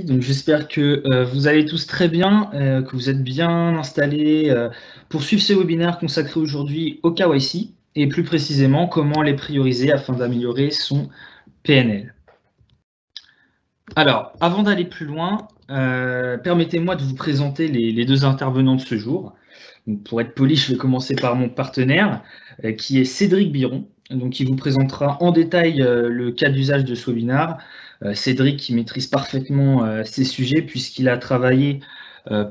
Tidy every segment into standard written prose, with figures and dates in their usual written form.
aujourd'hui. Donc j'espère que vous allez tous très bien, que vous êtes bien installés pour suivre ce webinaire consacré aujourd'hui au KYC et plus précisément comment les prioriser afin d'améliorer son PNL. Alors, avant d'aller plus loin, permettez-moi de vous présenter les deux intervenants de ce jour. Donc, pour être poli, je vais commencer par mon partenaire, qui est Cédric Biron, donc, qui vous présentera en détail le cas d'usage de ce webinaire. Cédric qui maîtrise parfaitement ces sujets puisqu'il a travaillé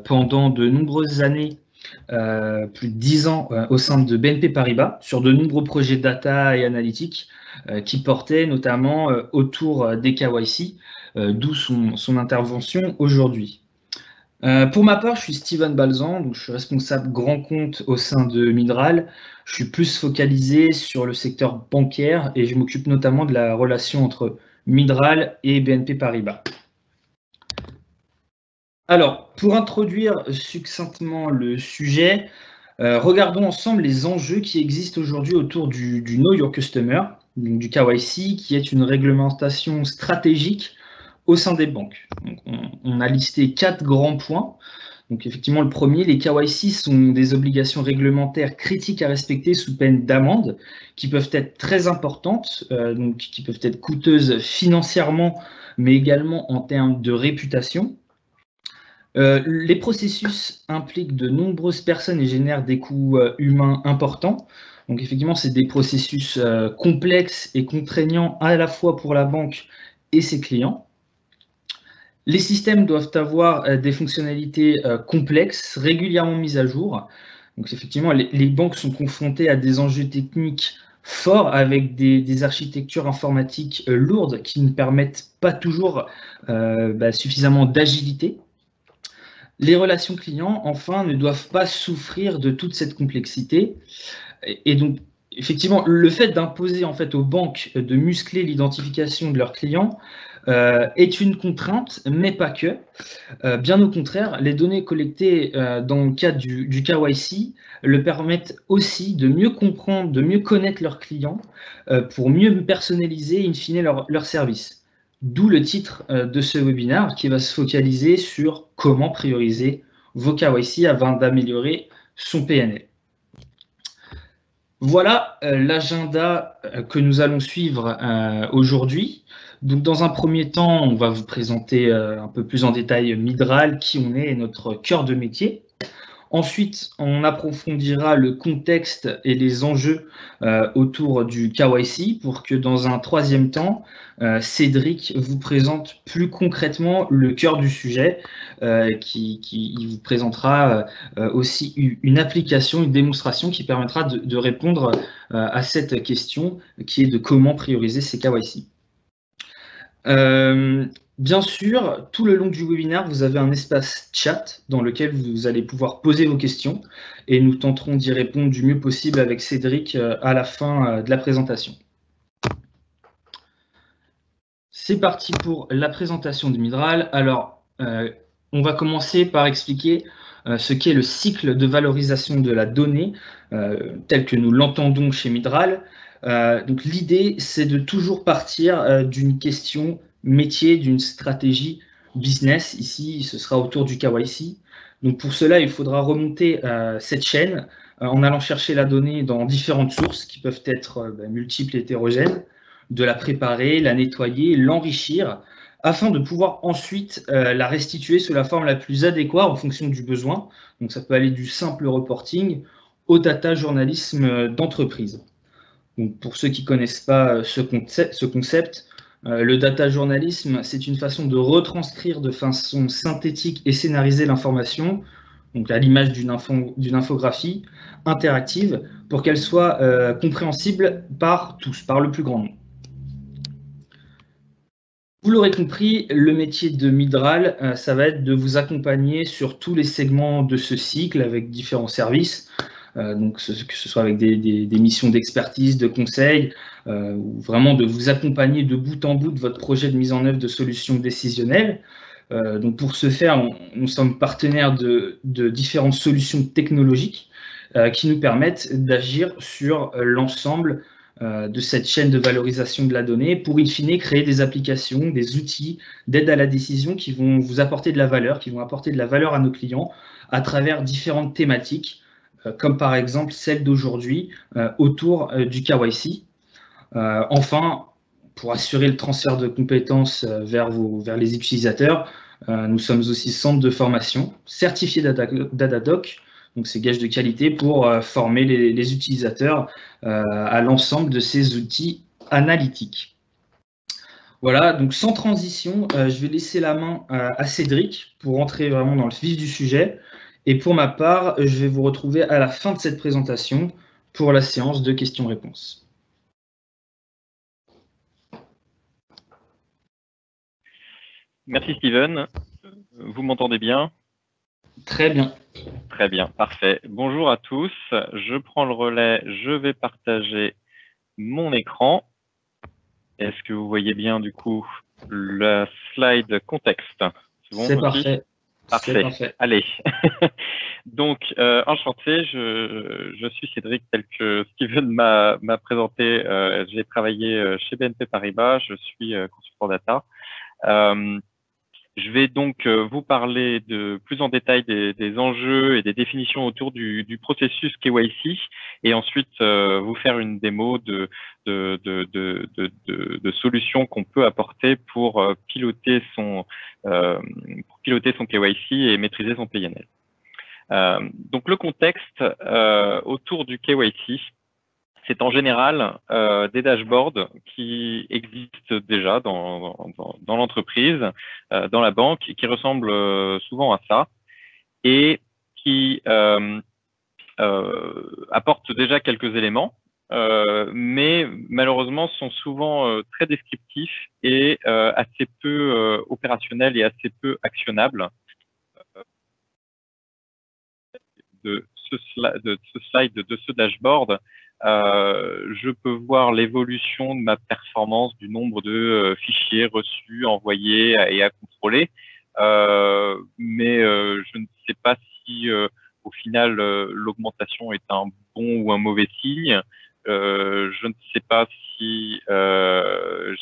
pendant de nombreuses années, plus de 10 ans au sein de BNP Paribas, sur de nombreux projets data et analytiques qui portaient notamment autour des KYC, d'où son intervention aujourd'hui. Pour ma part, je suis Steven Balzan, donc je suis responsable grand compte au sein de Midral. Je suis plus focalisé sur le secteur bancaire et je m'occupe notamment de la relation entre Midral et BNP Paribas. Alors, pour introduire succinctement le sujet, regardons ensemble les enjeux qui existent aujourd'hui autour du Know Your Customer, donc du KYC, qui est une réglementation stratégique au sein des banques. Donc, on a listé 4 grands points. Donc effectivement, le premier, les KYC sont des obligations réglementaires critiques à respecter sous peine d'amende, qui peuvent être très importantes, donc qui peuvent être coûteuses financièrement, mais également en termes de réputation. Les processus impliquent de nombreuses personnes et génèrent des coûts humains importants. Donc effectivement, c'est des processus complexes et contraignants à la fois pour la banque et ses clients. Les systèmes doivent avoir des fonctionnalités complexes, régulièrement mises à jour. Donc effectivement, les banques sont confrontées à des enjeux techniques forts avec des architectures informatiques lourdes qui ne permettent pas toujours suffisamment d'agilité. Les relations clients, enfin, ne doivent pas souffrir de toute cette complexité. Et donc, effectivement, le fait d'imposer en fait aux banques de muscler l'identification de leurs clients est une contrainte, mais pas que. Bien au contraire, les données collectées dans le cadre du KYC le permettent aussi de mieux comprendre, de mieux connaître leurs clients pour mieux personnaliser in fine leur service. D'où le titre de ce webinaire qui va se focaliser sur comment prioriser vos KYC afin d'améliorer son PNL. Voilà l'agenda que nous allons suivre aujourd'hui. Donc, dans un premier temps, on va vous présenter un peu plus en détail Midral, qui on est et notre cœur de métier. Ensuite, on approfondira le contexte et les enjeux autour du KYC pour que dans un troisième temps, Cédric vous présente plus concrètement le cœur du sujet qui vous présentera aussi une application, une démonstration qui permettra de répondre à cette question qui est de comment prioriser ces KYC. Bien sûr, tout le long du webinaire, vous avez un espace chat dans lequel vous allez pouvoir poser vos questions et nous tenterons d'y répondre du mieux possible avec Cédric à la fin de la présentation. C'est parti pour la présentation de Midral. Alors, on va commencer par expliquer ce qu'est le cycle de valorisation de la donnée tel que nous l'entendons chez Midral. Donc l'idée, c'est de toujours partir d'une question métier, d'une stratégie business. Ici, ce sera autour du KYC. Donc pour cela, il faudra remonter cette chaîne en allant chercher la donnée dans différentes sources qui peuvent être multiples et hétérogènes, de la préparer, la nettoyer, l'enrichir, afin de pouvoir ensuite la restituer sous la forme la plus adéquate en fonction du besoin. Donc ça peut aller du simple reporting au data journalisme d'entreprise. Donc pour ceux qui ne connaissent pas ce concept, le data journalisme, c'est une façon de retranscrire de façon synthétique et scénarisée l'information, donc à l'image d'une infographie interactive, pour qu'elle soit compréhensible par tous, par le plus grand nombre. Vous l'aurez compris, le métier de Midral, ça va être de vous accompagner sur tous les segments de ce cycle avec différents services. Donc que ce soit avec des missions d'expertise, de conseil, ou vraiment de vous accompagner de bout en bout de votre projet de mise en œuvre de solutions décisionnelles. Donc pour ce faire, nous sommes partenaires de différentes solutions technologiques qui nous permettent d'agir sur l'ensemble de cette chaîne de valorisation de la donnée pour, in fine, créer des applications, des outils d'aide à la décision qui vont vous apporter de la valeur, qui vont apporter de la valeur à nos clients à travers différentes thématiques, comme par exemple celle d'aujourd'hui autour du KYC. Enfin, pour assurer le transfert de compétences vers les utilisateurs, nous sommes aussi centre de formation certifié Datadoc, donc c'est gage de qualité pour former les utilisateurs à l'ensemble de ces outils analytiques. Voilà, donc sans transition, je vais laisser la main à Cédric pour entrer vraiment dans le vif du sujet. Et pour ma part, je vais vous retrouver à la fin de cette présentation pour la séance de questions-réponses. Merci Steven. Vous m'entendez bien? Très bien. Très bien, parfait. Bonjour à tous. Je prends le relais. Je vais partager mon écran. Est-ce que vous voyez bien du coup la slide contexte? C'est parfait. Parfait. Parfait. Allez. Donc, enchanté, je suis Cédric, tel que Steven m'a présenté. J'ai travaillé chez BNP Paribas, je suis consultant data. Je vais donc vous parler de plus en détail des enjeux et des définitions autour du processus KYC et ensuite vous faire une démo de solutions qu'on peut apporter pour piloter son KYC et maîtriser son PNL. Donc le contexte autour du KYC, c'est en général des dashboards qui existent déjà dans l'entreprise, dans la banque, qui ressemblent souvent à ça et qui apportent déjà quelques éléments, mais malheureusement sont souvent très descriptifs et assez peu opérationnels et assez peu actionnables. De ce slide, de ce dashboard, je peux voir l'évolution de ma performance, du nombre de fichiers reçus, envoyés et à contrôler. Mais je ne sais pas si au final l'augmentation est un bon ou un mauvais signe. Je ne sais pas si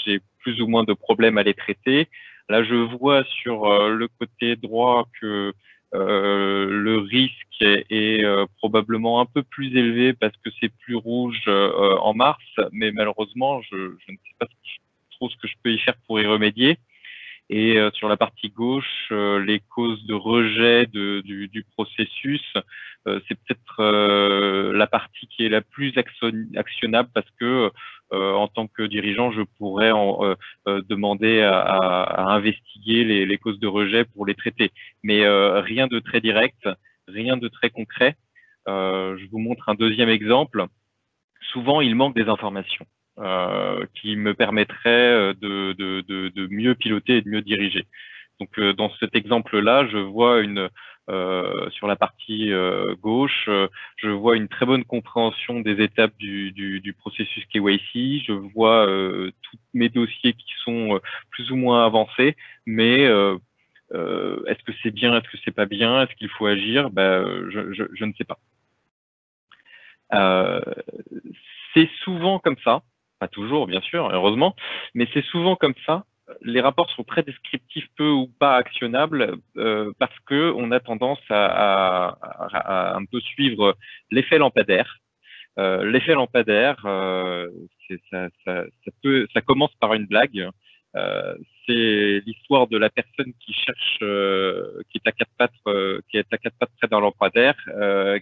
j'ai plus ou moins de problèmes à les traiter. Là, je vois sur le côté droit que le risque est probablement un peu plus élevé parce que c'est plus rouge en mars, mais malheureusement, je ne sais pas trop ce que je peux y faire pour y remédier. Et sur la partie gauche, les causes de rejet du processus, c'est peut-être la partie qui est la plus actionnable parce que en tant que dirigeant, je pourrais demander à investiguer les causes de rejet pour les traiter. Mais rien de très direct, rien de très concret. Je vous montre un deuxième exemple. Souvent, il manque des informations qui me permettraient de mieux piloter et de mieux diriger. Donc, dans cet exemple-là, je vois sur la partie gauche, je vois une très bonne compréhension des étapes du processus KYC. Je vois tous mes dossiers qui sont plus ou moins avancés, mais est-ce que c'est bien, est-ce que c'est pas bien, est-ce qu'il faut agir? Je ne sais pas. C'est souvent comme ça, pas toujours bien sûr, heureusement, mais c'est souvent comme ça. Les rapports sont très descriptifs, peu ou pas actionnables, parce que on a tendance à un peu suivre l'effet lampadaire. L'effet lampadaire, ça commence par une blague. C'est l'histoire de la personne qui cherche, qui est à quatre pattes près d'un lampadaire.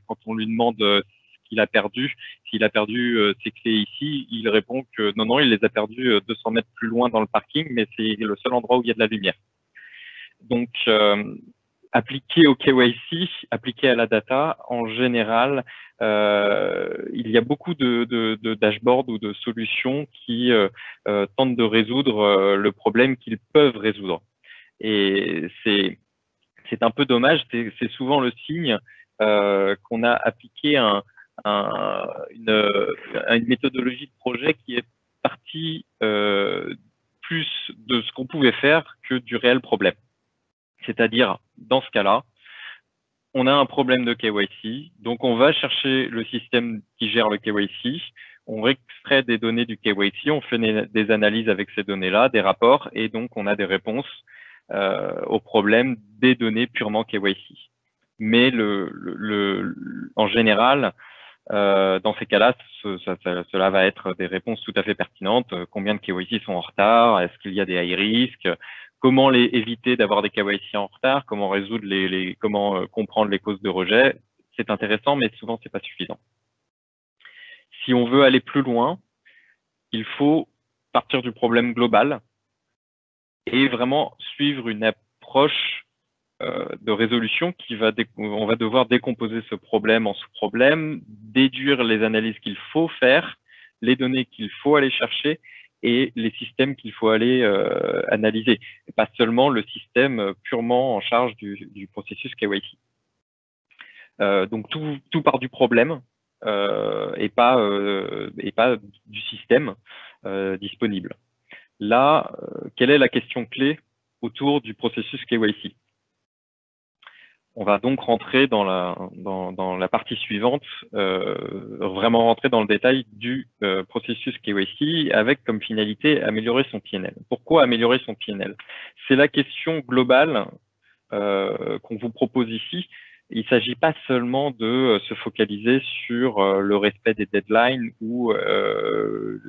Quand on lui demande qu'il a perdu, s'il a perdu ses clés ici, il répond que non, il les a perdues 200 mètres plus loin dans le parking, mais c'est le seul endroit où il y a de la lumière. Donc, appliqué au KYC, appliqué à la data, en général, il y a beaucoup de dashboards ou de solutions qui tentent de résoudre le problème qu'ils peuvent résoudre. Et c'est un peu dommage, c'est souvent le signe qu'on a appliqué une méthodologie de projet qui est partie plus de ce qu'on pouvait faire que du réel problème. C'est-à-dire, dans ce cas-là, on a un problème de KYC, donc on va chercher le système qui gère le KYC, on extrait des données du KYC, on fait des analyses avec ces données-là, des rapports, et donc on a des réponses aux problèmes des données purement KYC. Mais en général, dans ces cas-là, cela va être des réponses tout à fait pertinentes. Combien de KYC sont en retard? Est-ce qu'il y a des high risks? Comment éviter d'avoir des KYC en retard? Comment résoudre comment comprendre les causes de rejet? C'est intéressant, mais souvent c'est pas suffisant. Si on veut aller plus loin, il faut partir du problème global et vraiment suivre une approche de résolution on va devoir décomposer ce problème en sous-problèmes, déduire les analyses qu'il faut faire, les données qu'il faut aller chercher et les systèmes qu'il faut aller analyser, et pas seulement le système purement en charge du processus KYC. Donc tout part du problème et pas du système disponible. Là, quelle est la question clé autour du processus KYC? On va donc rentrer dans la partie suivante, vraiment rentrer dans le détail du processus KYC avec comme finalité améliorer son PNL. Pourquoi améliorer son PNL? C'est la question globale qu'on vous propose ici. Il ne s'agit pas seulement de se focaliser sur le respect des deadlines ou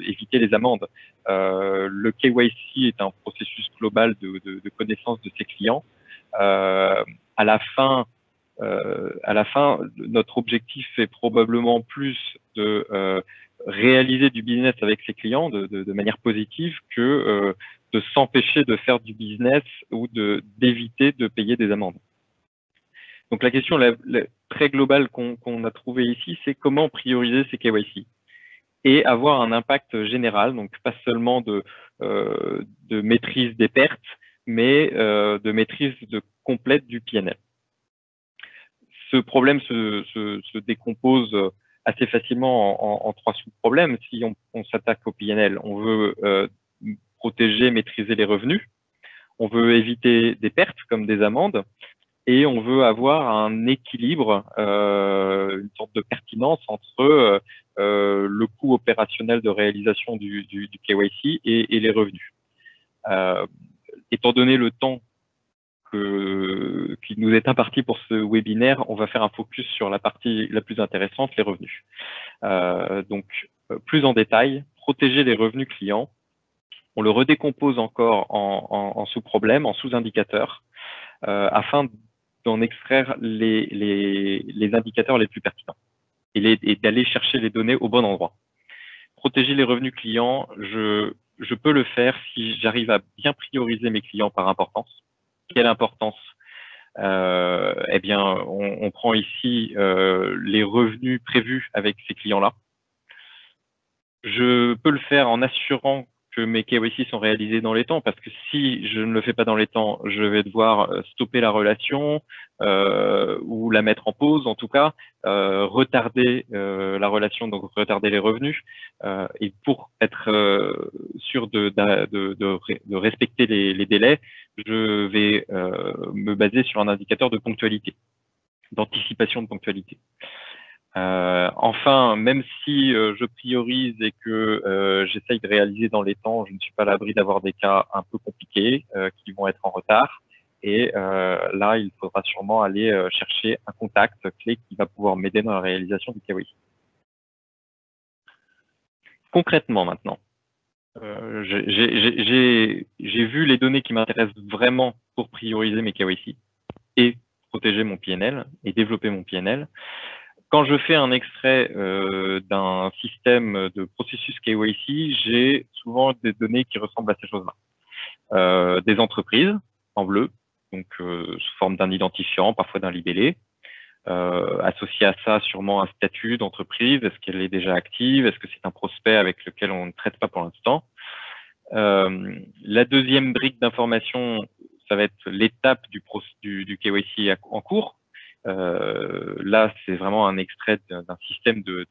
éviter les amendes. Le KYC est un processus global de connaissance de ses clients. À la fin, notre objectif est probablement plus de réaliser du business avec ses clients de manière positive que de s'empêcher de faire du business ou d'éviter de payer des amendes. Donc la question très globale qu'on a trouvée ici, c'est comment prioriser ces KYC et avoir un impact général, donc pas seulement de maîtrise des pertes, mais de maîtrise complète du PNL. Ce problème se décompose assez facilement en trois sous-problèmes. Si on s'attaque au PNL, on veut protéger, maîtriser les revenus, on veut éviter des pertes comme des amendes, et on veut avoir un équilibre, une sorte de pertinence entre le coût opérationnel de réalisation du KYC et les revenus. Étant donné le temps qui nous est imparti pour ce webinaire, on va faire un focus sur la partie la plus intéressante, les revenus. Donc, plus en détail, protéger les revenus clients. On le redécompose encore en sous-problèmes, en sous-indicateurs, afin d'en extraire les indicateurs les plus pertinents et d'aller chercher les données au bon endroit. Protéger les revenus clients, je peux le faire si j'arrive à bien prioriser mes clients par importance. Quelle importance? Eh bien, on prend ici les revenus prévus avec ces clients-là. Je peux le faire en assurant que mes KYC sont réalisés dans les temps, parce que si je ne le fais pas dans les temps, je vais devoir stopper la relation ou la mettre en pause, en tout cas, retarder la relation, donc retarder les revenus. Et pour être sûr de respecter les délais, je vais me baser sur un indicateur de ponctualité, d'anticipation de ponctualité. Enfin, même si je priorise et que j'essaye de réaliser dans les temps, je ne suis pas à l'abri d'avoir des cas un peu compliqués qui vont être en retard. Et là, il faudra sûrement aller chercher un contact clé qui va pouvoir m'aider dans la réalisation du KYC. Concrètement maintenant, j'ai vu les données qui m'intéressent vraiment pour prioriser mes KYC et protéger mon PNL et développer mon PNL. Quand je fais un extrait d'un système de processus KYC, j'ai souvent des données qui ressemblent à ces choses-là. Des entreprises en bleu, donc sous forme d'un identifiant, parfois d'un libellé. Associé à ça, sûrement un statut d'entreprise. Est-ce qu'elle est déjà active? Est-ce que c'est un prospect avec lequel on ne traite pas pour l'instant? La deuxième brique d'information, ça va être l'étape du KYC en cours. Là, c'est vraiment un extrait d'un système de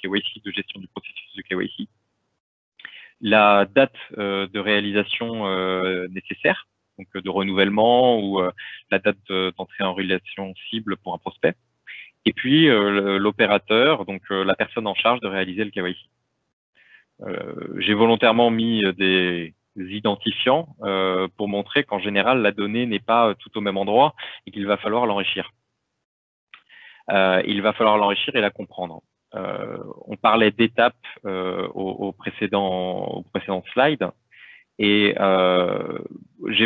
KYC, de gestion du processus de KYC. La date de réalisation nécessaire, donc de renouvellement ou la date d'entrée en relation cible pour un prospect. Et puis l'opérateur, donc la personne en charge de réaliser le KYC. J'ai volontairement mis des identifiants pour montrer qu'en général, la donnée n'est pas tout au même endroit et qu'il va falloir l'enrichir. Il va falloir l'enrichir et la comprendre. On parlait d'étapes au précédent slide. Et je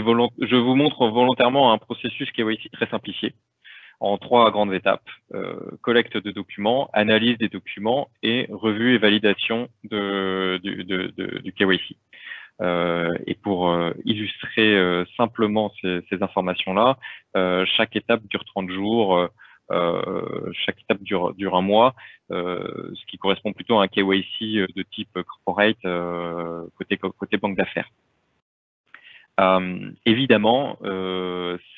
vous montre volontairement un processus KYC très simplifié en 3 grandes étapes: collecte de documents, analyse des documents et revue et validation du KYC. Et pour illustrer simplement ces informations-là, chaque étape dure 30 jours, chaque étape dure un mois, ce qui correspond plutôt à un KYC de type corporate côté banque d'affaires. Évidemment,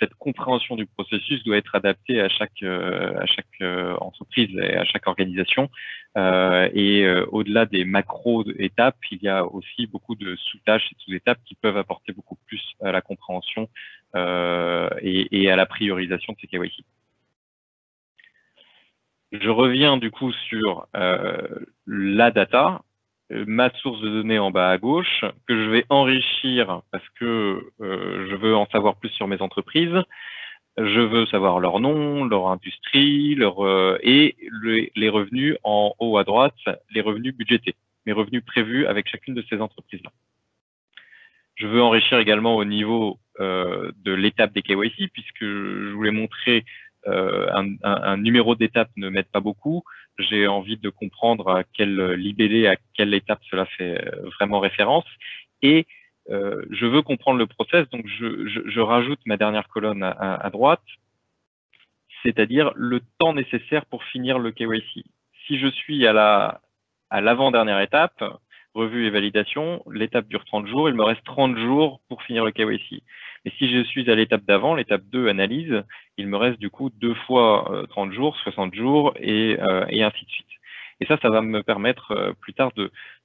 cette compréhension du processus doit être adaptée à chaque entreprise et à chaque organisation. Au-delà des macro-étapes, il y a aussi beaucoup de sous-tâches et sous-étapes qui peuvent apporter beaucoup plus à la compréhension et à la priorisation de ces KYC. Je reviens du coup sur la data, ma source de données en bas à gauche, que je vais enrichir parce que je veux en savoir plus sur mes entreprises. Je veux savoir leur nom, leur industrie, et les revenus en haut à droite, les revenus budgétés, mes revenus prévus avec chacune de ces entreprises-là. Je veux enrichir également au niveau de l'étape des KYC, puisque je voulais montrer un numéro d'étape ne m'aide pas beaucoup. J'ai envie de comprendre à quel libellé, à quelle étape cela fait vraiment référence. Et je veux comprendre le process, donc je rajoute ma dernière colonne à droite, c'est-à-dire le temps nécessaire pour finir le KYC. Si je suis à l'avant-dernière étape, revue et validation, l'étape dure 30 jours, il me reste 30 jours pour finir le KYC. Et si je suis à l'étape d'avant, l'étape 2, analyse, il me reste du coup 2 fois 30 jours, 60 jours, et ainsi de suite. Et ça va me permettre plus tard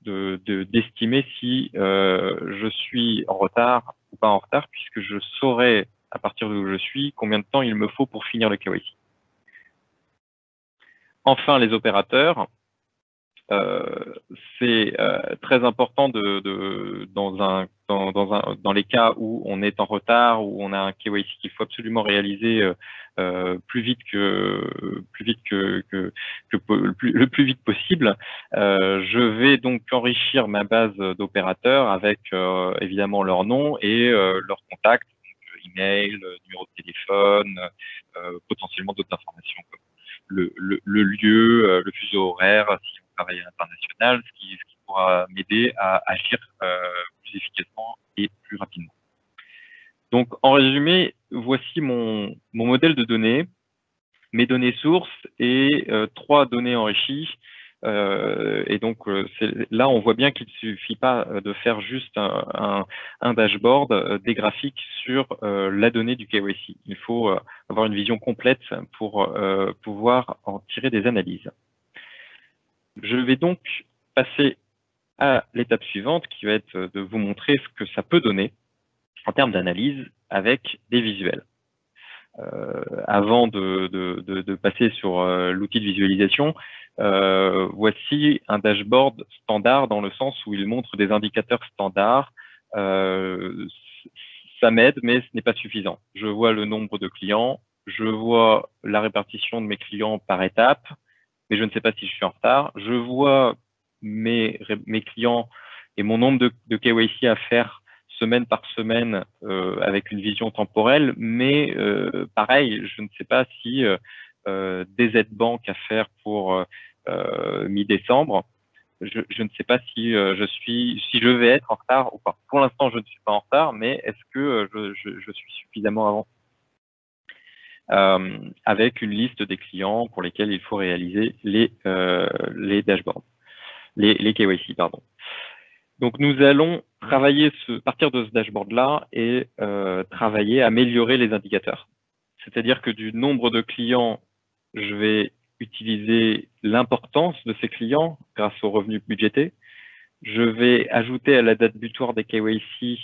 d'estimer si je suis en retard ou pas en retard, puisque je saurai, à partir d'où je suis, combien de temps il me faut pour finir le KYC. Enfin, les opérateurs. C'est très important dans les cas où on est en retard, où on a un KYC qu'il faut absolument réaliser le plus vite possible. Je vais donc enrichir ma base d'opérateurs avec évidemment leur nom et leur contact, donc email, numéro de téléphone, potentiellement d'autres informations comme le lieu, le fuseau horaire, si on travaille à l'international, ce qui pourra m'aider à agir plus efficacement et plus rapidement. Donc, en résumé, voici mon modèle de données, mes données sources et 3 données enrichies. Et donc, là, on voit bien qu'il ne suffit pas de faire juste un dashboard, des graphiques sur la donnée du KYC. Il faut avoir une vision complète pour pouvoir en tirer des analyses. Je vais donc passer à l'étape suivante, qui va être de vous montrer ce que ça peut donner en termes d'analyse avec des visuels. Avant de passer sur l'outil de visualisation, voici un dashboard standard dans le sens où il montre des indicateurs standards. Ça m'aide, mais ce n'est pas suffisant. Je vois le nombre de clients, je vois la répartition de mes clients par étape, mais je ne sais pas si je suis en retard. Je vois mes clients et mon nombre de KYC à faire semaine par semaine avec une vision temporelle, mais pareil, je ne sais pas si des aides banques à faire pour mi-décembre, je ne sais pas si si je vais être en retard ou pas. Pour l'instant, je ne suis pas en retard, mais est-ce que je suis suffisamment avancé avec une liste des clients pour lesquels il faut réaliser les dashboards, les KYC, pardon. Donc, nous allons travailler partir de ce dashboard-là et travailler à améliorer les indicateurs. C'est-à-dire que du nombre de clients, je vais utiliser l'importance de ces clients grâce aux revenus budgétés. Je vais ajouter à la date butoir des KYC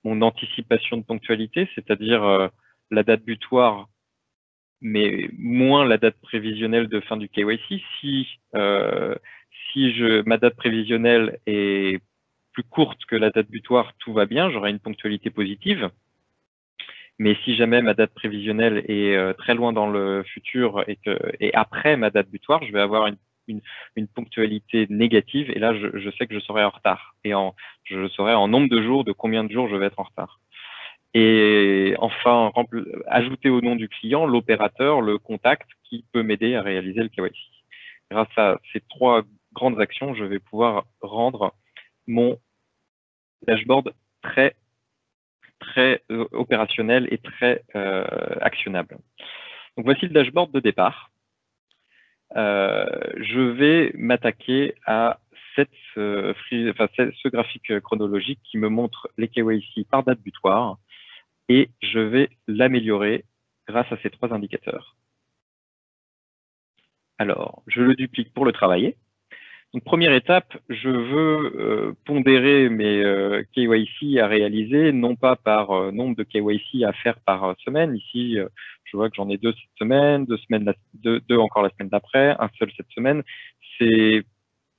mon anticipation de ponctualité, c'est-à-dire la date butoir, mais moins la date prévisionnelle de fin du KYC. Si si ma date prévisionnelle est plus courte que la date butoir, tout va bien, j'aurai une ponctualité positive. Mais si jamais ma date prévisionnelle est très loin dans le futur et après ma date butoir, je vais avoir une ponctualité négative et là, je sais que je serai en retard. Et je saurai en nombre de jours de combien de jours je vais être en retard. Et enfin, ajouter au nom du client l'opérateur, le contact qui peut m'aider à réaliser le KYC. Grâce à ces 3 grandes actions, je vais pouvoir rendre mon dashboard très opérationnel et très actionnable. Donc voici le dashboard de départ. Je vais m'attaquer à ce graphique chronologique qui me montre les KYC par date butoir et je vais l'améliorer grâce à ces 3 indicateurs. Alors, je le duplique pour le travailler. Donc, première étape, je veux pondérer mes KYC à réaliser, non pas par nombre de KYC à faire par semaine. Ici, je vois que j'en ai 2 cette semaine, 2 encore la semaine d'après, un seul cette semaine. C'est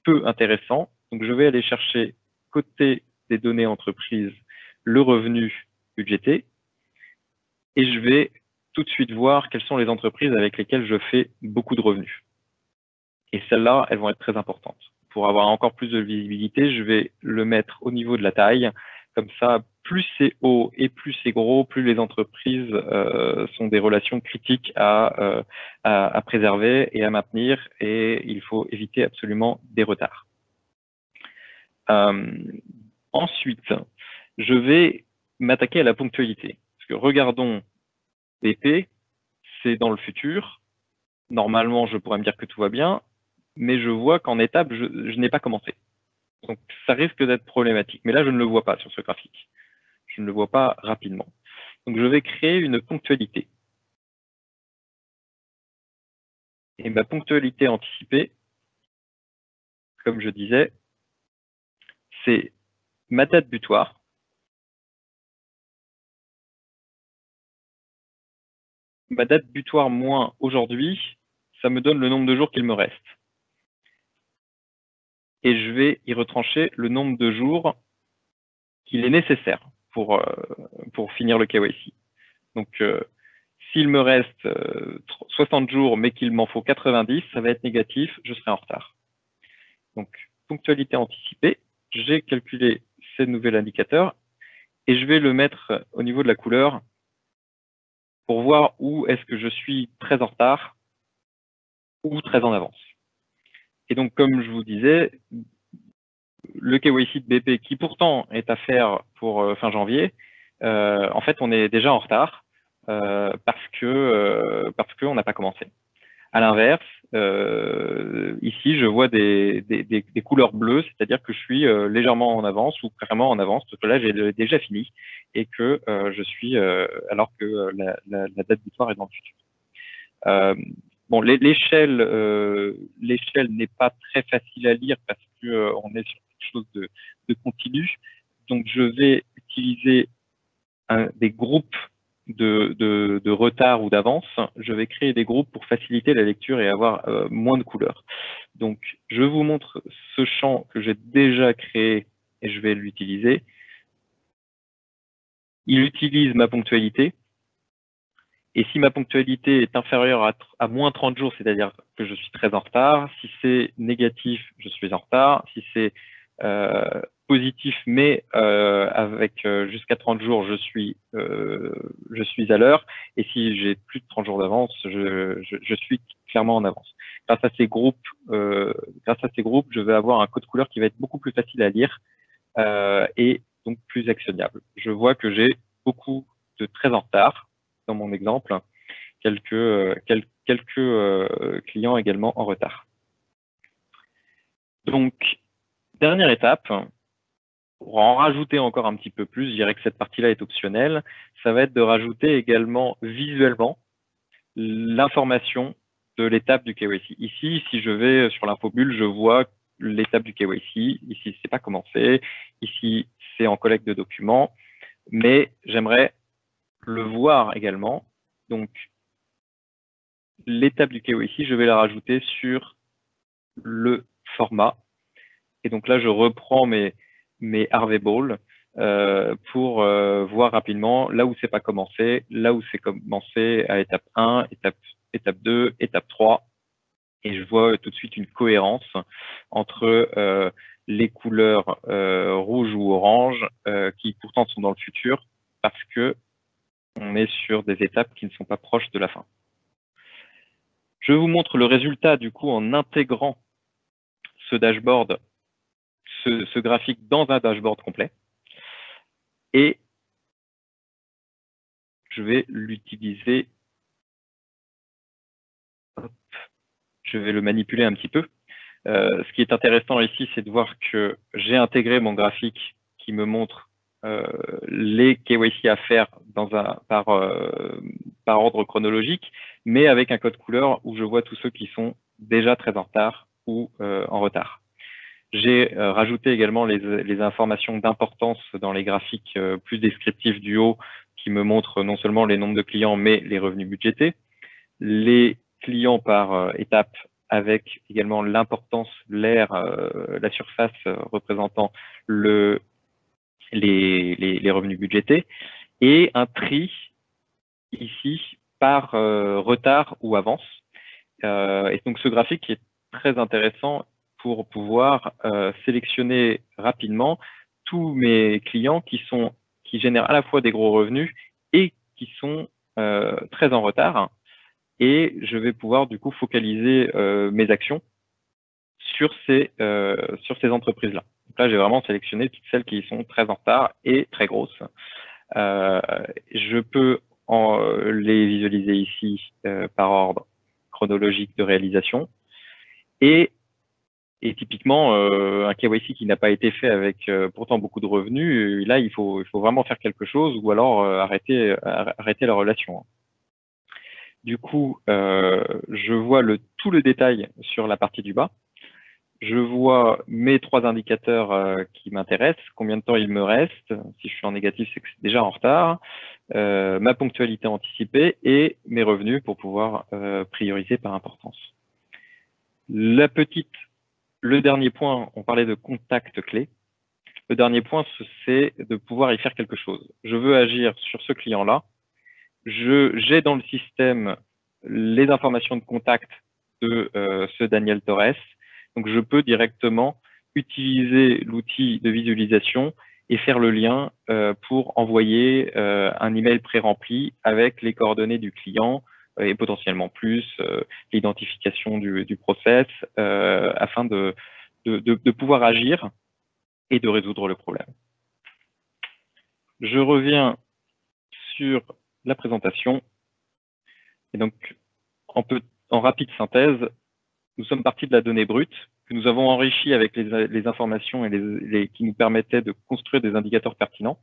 peu intéressant. Donc, je vais aller chercher côté des données entreprises le revenu budgété et je vais tout de suite voir quelles sont les entreprises avec lesquelles je fais beaucoup de revenus. Et celles-là, elles vont être très importantes. Pour avoir encore plus de visibilité, je vais le mettre au niveau de la taille. Comme ça, plus c'est haut et plus c'est gros, plus les entreprises sont des relations critiques à préserver et à maintenir. Et il faut éviter absolument des retards. Ensuite, je vais m'attaquer à la ponctualité. Parce que regardons BP, c'est dans le futur. Normalement, je pourrais me dire que tout va bien, mais je vois qu'en étape, je n'ai pas commencé. Donc, ça risque d'être problématique. Mais là, je ne le vois pas sur ce graphique. Je ne le vois pas rapidement. Donc, je vais créer une ponctualité. Et ma ponctualité anticipée, comme je disais, c'est ma date butoir. Ma date butoir moins aujourd'hui, ça me donne le nombre de jours qu'il me reste. Et je vais y retrancher le nombre de jours qu'il est nécessaire pour finir le KYC. Donc, s'il me reste 60 jours, mais qu'il m'en faut 90, ça va être négatif, je serai en retard. Donc, ponctualité anticipée, j'ai calculé ce nouvel indicateur et je vais le mettre au niveau de la couleur pour voir où est-ce que je suis très en retard ou très en avance. Et donc, comme je vous disais, le KYC de BP, qui pourtant est à faire pour fin janvier, en fait, on est déjà en retard parce qu'on n'a pas commencé. À l'inverse, ici, je vois des couleurs bleues, c'est-à-dire que je suis légèrement en avance ou carrément en avance, parce que là, j'ai déjà fini et que je suis, alors que la date butoir est dans le futur. Bon, l'échelle n'est pas très facile à lire parce que on est sur quelque chose de continu. Donc, je vais utiliser des groupes de retard ou d'avance. Je vais créer des groupes pour faciliter la lecture et avoir moins de couleurs. Donc, je vous montre ce champ que j'ai déjà créé et je vais l'utiliser. Il utilise ma ponctualité. Et si ma ponctualité est inférieure à moins 30 jours, c'est-à-dire que je suis très en retard, si c'est négatif, je suis en retard, si c'est positif, mais avec jusqu'à 30 jours, je suis à l'heure, et si j'ai plus de 30 jours d'avance, je suis clairement en avance. Grâce à ces groupes, je vais avoir un code couleur qui va être beaucoup plus facile à lire et donc plus actionnable. Je vois que j'ai beaucoup de très en retard dans mon exemple, quelques clients également en retard. Donc, dernière étape, pour en rajouter encore un petit peu plus, je dirais que cette partie-là est optionnelle, ça va être de rajouter également visuellement l'information de l'étape du KYC. Ici, si je vais sur l'infobulle, je vois l'étape du KYC. Ici, c'est pas commencé. Ici, c'est en collecte de documents. Mais j'aimerais le voir également. Donc, l'étape du KYC, je vais la rajouter sur le format Et donc là, je reprends mes Harvey Balls pour voir rapidement là où c'est pas commencé, là où c'est commencé à étape 1, étape 2, étape 3. Et je vois tout de suite une cohérence entre les couleurs rouge ou orange qui pourtant sont dans le futur parce que on est sur des étapes qui ne sont pas proches de la fin. Je vous montre le résultat du coup en intégrant ce dashboard, ce graphique dans un dashboard complet. Et je vais l'utiliser. Je vais le manipuler un petit peu. Ce qui est intéressant ici, c'est de voir que j'ai intégré mon graphique qui me montre les KYC à faire par ordre chronologique, mais avec un code couleur où je vois tous ceux qui sont déjà très en retard ou en retard. J'ai rajouté également les informations d'importance dans les graphiques plus descriptifs du haut qui me montrent non seulement les nombres de clients, mais les revenus budgétés, les clients par étape avec également l'importance, l'aire, la surface représentant les revenus budgétés, et un tri ici par retard ou avance. Et donc ce graphique est très intéressant pour pouvoir sélectionner rapidement tous mes clients qui génèrent à la fois des gros revenus et qui sont très en retard. Et je vais pouvoir du coup focaliser mes actions sur ces entreprises-là. Donc là, j'ai vraiment sélectionné toutes celles qui sont très en retard et très grosses. Je peux les visualiser ici par ordre chronologique de réalisation. Et typiquement, un KYC qui n'a pas été fait avec pourtant beaucoup de revenus, là, il faut vraiment faire quelque chose ou alors arrêter la relation. Du coup, je vois tout le détail sur la partie du bas. Je vois mes 3 indicateurs qui m'intéressent, combien de temps il me reste. Si je suis en négatif, c'est que c'est déjà en retard. Ma ponctualité anticipée et mes revenus pour pouvoir prioriser par importance. Le dernier point, on parlait de contact clé. Le dernier point, c'est de pouvoir y faire quelque chose. Je veux agir sur ce client-là. J'ai dans le système les informations de contact de ce Daniel Torres. Donc, je peux directement utiliser l'outil de visualisation et faire le lien pour envoyer un email pré-rempli avec les coordonnées du client et potentiellement plus l'identification du process afin de pouvoir agir et de résoudre le problème. Je reviens sur la présentation. Et donc, en rapide synthèse, nous sommes partis de la donnée brute que nous avons enrichie avec les informations et qui nous permettaient de construire des indicateurs pertinents.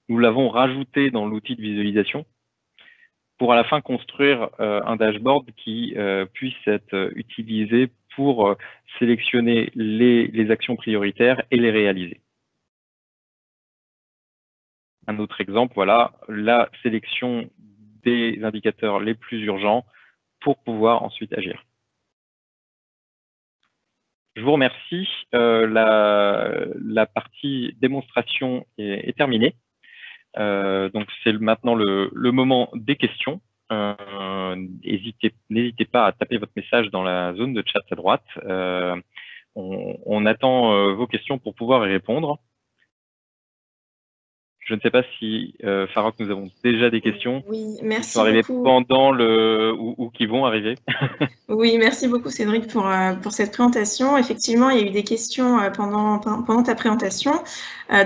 Nous l'avons rajouté dans l'outil de visualisation pour à la fin construire un dashboard qui puisse être utilisé pour sélectionner les actions prioritaires et les réaliser. Un autre exemple, voilà, la sélection des indicateurs les plus urgents pour pouvoir ensuite agir. Je vous remercie. La partie démonstration est terminée. Donc, c'est maintenant le moment des questions. N'hésitez pas à taper votre message dans la zone de chat à droite. On attend vos questions pour pouvoir y répondre. Je ne sais pas si, Farok, nous avons déjà des questions. Oui, merci qui sont arrivées beaucoup. Pendant ou qui vont arriver. Oui, merci beaucoup Cédric pour cette présentation. Effectivement, il y a eu des questions pendant ta présentation.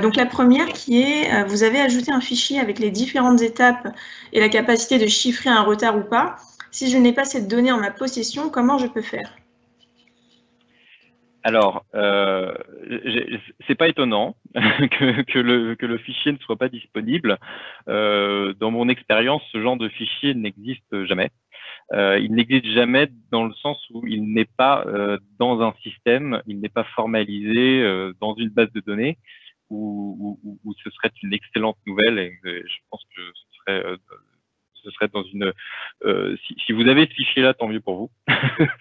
Donc la première qui est, vous avez ajouté un fichier avec les différentes étapes et la capacité de chiffrer un retard ou pas. Si je n'ai pas cette donnée en ma possession, comment je peux faire ? Alors, c'est pas étonnant que le fichier ne soit pas disponible. Dans mon expérience, ce genre de fichier n'existe jamais. Il n'existe jamais dans le sens où il n'est pas dans un système, il n'est pas formalisé dans une base de données où ce serait une excellente nouvelle et je pense que ce ce serait dans une. Si vous avez ce fichier-là, tant mieux pour vous.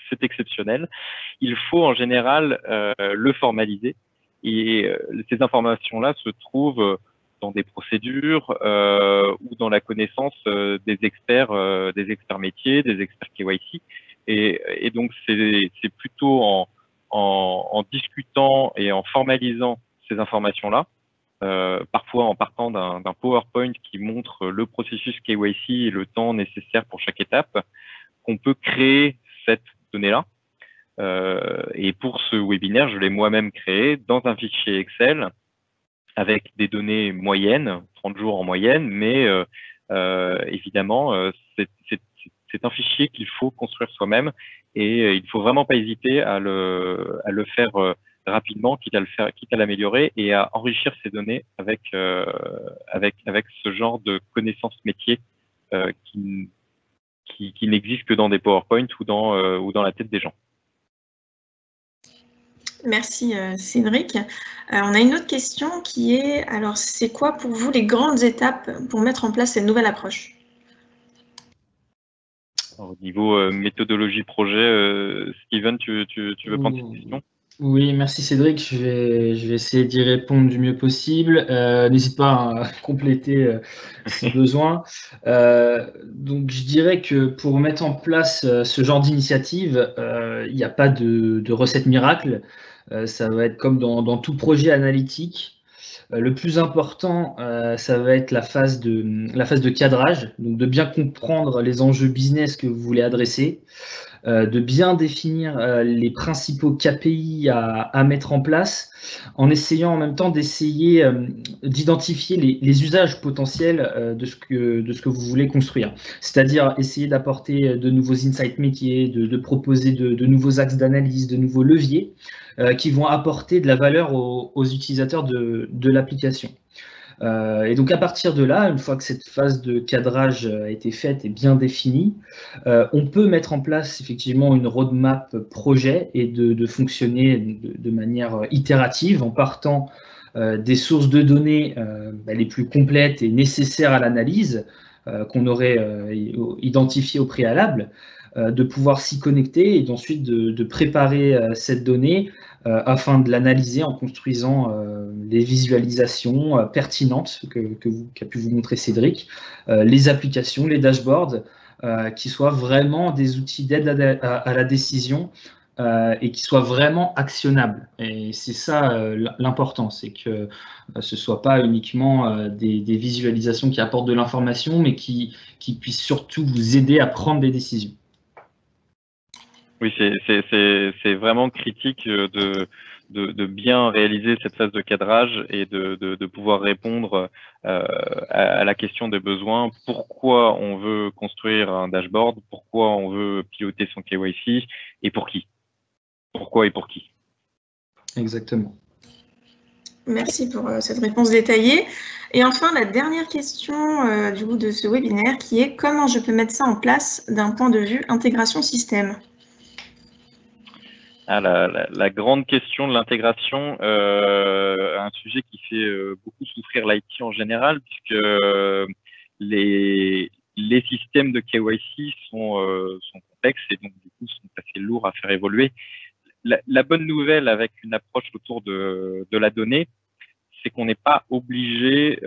C'est exceptionnel. Il faut en général le formaliser. Et ces informations-là se trouvent dans des procédures ou dans la connaissance des experts métiers, des experts KYC. Et donc, c'est plutôt en discutant et en formalisant ces informations-là, parfois en partant d'un PowerPoint qui montre le processus KYC et le temps nécessaire pour chaque étape, qu'on peut créer cette donnée-là. Et pour ce webinaire, je l'ai moi-même créé dans un fichier Excel avec des données moyennes, 30 jours en moyenne, mais évidemment, c'est un fichier qu'il faut construire soi-même et il ne faut vraiment pas hésiter à le faire rapidement, quitte à l'améliorer et à enrichir ces données avec ce genre de connaissances métiers qui n'existent que dans des PowerPoint ou dans la tête des gens. Merci Cédric. On a une autre question qui est, alors c'est quoi pour vous les grandes étapes pour mettre en place cette nouvelle approche? Alors, au niveau méthodologie projet, Steven, tu veux prendre cette question? Oui, merci Cédric. Je vais essayer d'y répondre du mieux possible. N'hésite pas à compléter si besoin. Donc, je dirais que pour mettre en place ce genre d'initiative, il n'y a pas de recette miracle. Ça va être comme dans tout projet analytique. Le plus important, ça va être la phase de cadrage, donc de bien comprendre les enjeux business que vous voulez adresser, de bien définir les principaux KPI à mettre en place, en essayant en même temps d'essayer d'identifier les usages potentiels de ce que vous voulez construire. C'est-à-dire essayer d'apporter de nouveaux insights métiers, de proposer de nouveaux axes d'analyse, de nouveaux leviers qui vont apporter de la valeur aux utilisateurs de l'application. Et donc à partir de là, une fois que cette phase de cadrage a été faite et bien définie, on peut mettre en place effectivement une roadmap projet et de fonctionner de manière itérative en partant des sources de données les plus complètes et nécessaires à l'analyse qu'on aurait identifiées au préalable, de pouvoir s'y connecter et ensuite de préparer cette donnée afin de l'analyser en construisant les visualisations pertinentes qu'a pu vous montrer Cédric, les applications, les dashboards, qui soient vraiment des outils d'aide à la décision et qui soient vraiment actionnables. Et c'est ça l'important, c'est que ce ne soit pas uniquement des visualisations qui apportent de l'information, mais qui puissent surtout vous aider à prendre des décisions. Oui, c'est vraiment critique de bien réaliser cette phase de cadrage et de pouvoir répondre à la question des besoins. Pourquoi on veut construire un dashboard? Pourquoi on veut piloter son KYC? Et pour qui? Pourquoi et pour qui? Exactement. Merci pour cette réponse détaillée. Et enfin, la dernière question du coup de ce webinaire qui est comment je peux mettre ça en place d'un point de vue intégration système? Ah, la grande question de l'intégration, un sujet qui fait beaucoup souffrir l'IT en général, puisque les systèmes de KYC sont complexes et donc du coup sont assez lourds à faire évoluer. La bonne nouvelle avec une approche autour de la donnée, c'est qu'on n'est pas obligé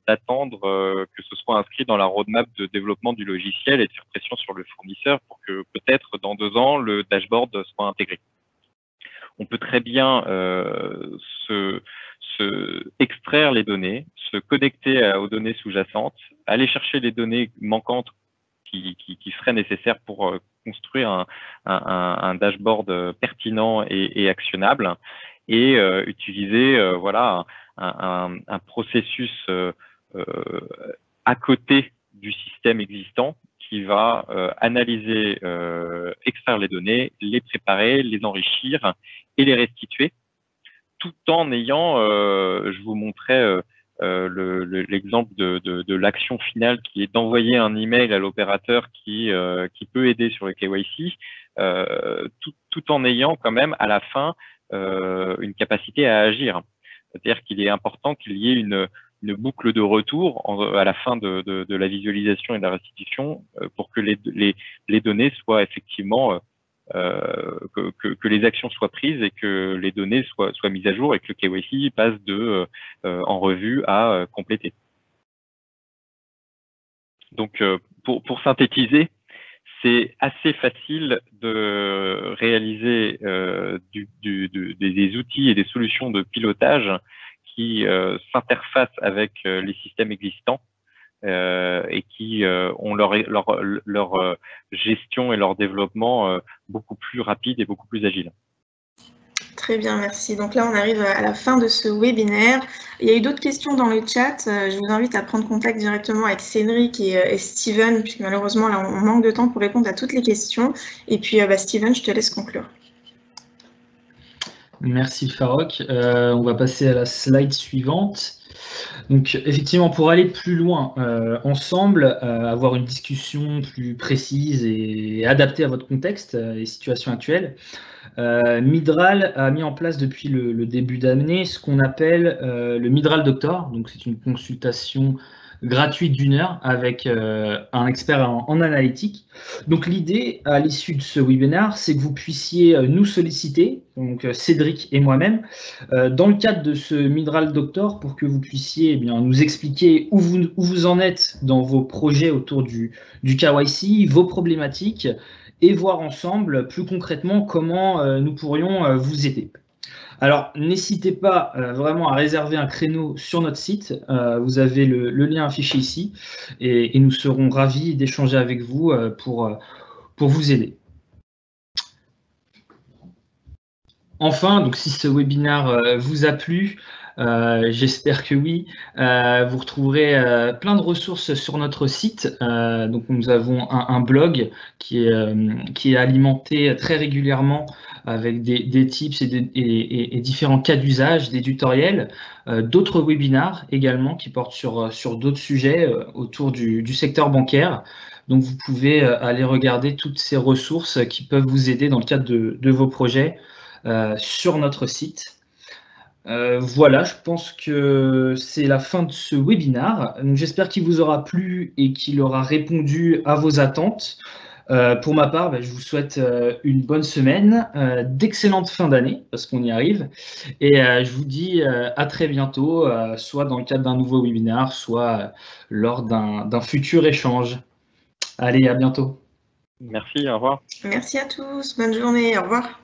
d'attendre que ce soit inscrit dans la roadmap de développement du logiciel et de faire pression sur le fournisseur pour que peut-être dans 2 ans, le dashboard soit intégré. On peut très bien extraire les données, se connecter aux données sous-jacentes, aller chercher les données manquantes qui seraient nécessaires pour construire un dashboard pertinent et actionnable, et utiliser voilà un processus à côté du système existant qui va analyser, extraire les données, les préparer, les enrichir et les restituer, tout en ayant, je vous montrais l'exemple de l'action finale qui est d'envoyer un email à l'opérateur qui peut aider sur le KYC, tout en ayant quand même à la fin une capacité à agir. C'est-à-dire qu'il est important qu'il y ait boucle de retour à la fin de la visualisation et de la restitution pour que les données soient effectivement que les actions soient prises et que les données soient mises à jour et que le KYC passe en revue à compléter. Donc, pour synthétiser, c'est assez facile de réaliser des outils et des solutions de pilotage qui s'interfacent avec les systèmes existants et qui ont leur gestion et leur développement beaucoup plus rapide et beaucoup plus agile. Très bien, merci. Donc là, on arrive à la fin de ce webinaire. Il y a eu d'autres questions dans le chat. Je vous invite à prendre contact directement avec Cédric et Steven, puisque malheureusement, là, on manque de temps pour répondre à toutes les questions. Et puis, Steven, je te laisse conclure. Merci Farok. On va passer à la slide suivante. Donc effectivement, pour aller plus loin ensemble, avoir une discussion plus précise et adaptée à votre contexte et situation actuelle, Midral a mis en place depuis le début d'année ce qu'on appelle le Midral Doctor. Donc c'est une consultation gratuite d'1 heure avec un expert en analytique. Donc l'idée à l'issue de ce webinaire, c'est que vous puissiez nous solliciter, donc Cédric et moi-même, dans le cadre de ce Midral Doctor pour que vous puissiez nous expliquer où vous en êtes dans vos projets autour du KYC, vos problématiques, et voir ensemble plus concrètement comment nous pourrions vous aider. Alors, n'hésitez pas vraiment à réserver un créneau sur notre site. Vous avez le lien affiché ici et nous serons ravis d'échanger avec vous pour vous aider. Enfin, donc si ce webinaire vous a plu, j'espère que oui, vous retrouverez plein de ressources sur notre site. Donc nous avons un blog qui est alimenté très régulièrement avec des tips et différents cas d'usage, des tutoriels, d'autres webinaires également qui portent sur d'autres sujets autour du secteur bancaire. Donc vous pouvez aller regarder toutes ces ressources qui peuvent vous aider dans le cadre de vos projets sur notre site. Voilà, je pense que c'est la fin de ce webinaire. J'espère qu'il vous aura plu et qu'il aura répondu à vos attentes. Pour ma part, je vous souhaite une bonne semaine, d'excellentes fins d'année, parce qu'on y arrive. Et je vous dis à très bientôt, soit dans le cadre d'un nouveau webinaire, soit lors d'un futur échange. Allez, à bientôt. Merci, au revoir. Merci à tous, bonne journée, au revoir.